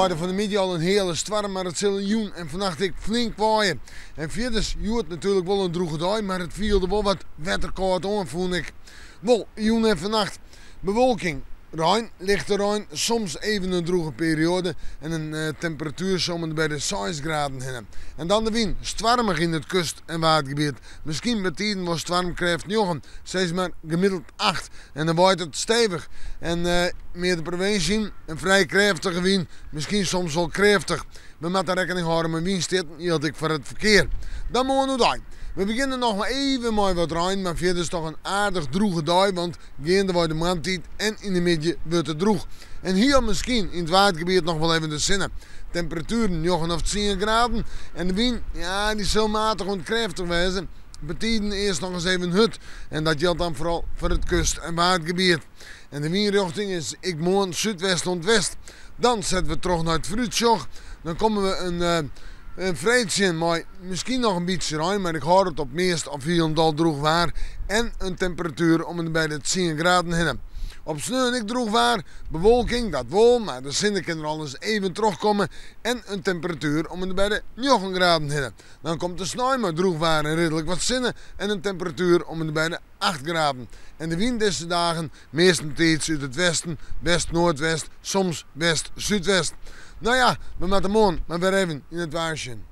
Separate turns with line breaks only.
waren van de middag al een hele storm, maar het zal joen en vannacht ik flink waaien. En verder joet natuurlijk wel een droege dag, maar het viel er wel wat wetterkoud aan, vond ik. Wel, joen en vannacht bewolking. Ruin, lichte ruin, soms even een droege periode en een temperatuur zomaar bij de 6 graden heen. En dan de wind, stormig in het kust- en watergebied. Misschien bij tijden was stormkracht 9, steeds maar gemiddeld 8. En dan waait het stevig. En meer de provincie, een vrij krachtige wind, misschien soms wel krachtig. We moeten rekening houden met windstichten, hield ik voor het verkeer. Dan moeten we nu. We beginnen nog maar even met wat ruim, maar verder is toch een aardig droege dag, want gaande wordt de maandtijd en in de middag wordt het droeg. En hier misschien in het watergebied nog wel even de zinnen. Temperaturen 9 of 10 graden en de wind, ja, die zal matig en krachtig wezen. Betijden eerst nog eens even hut en dat geldt dan vooral voor het kust- en watergebied. En de windrichting is ik moon zuidwest-west. Dan zetten we terug naar het fruitsjoch. Dan komen we een vreedzin, maar misschien nog een beetje ruim, maar ik houd het op meest of hier een dal droeg waar. En een temperatuur om bij de 10 graden heen. Op sneeuw en ik droeg waar, bewolking, dat wel, maar de zinnen kunnen er al eens even terugkomen. En een temperatuur om bij de 9 graden heen. Dan komt de sneeuw, maar droeg waar en redelijk wat zinnen. En een temperatuur om bij de 8 graden. En de wind deze dagen meestentijds uit het westen, west-noordwest, soms west-zuidwest. Nou ja, we moeten morgen maar weer even in het waarschuwen.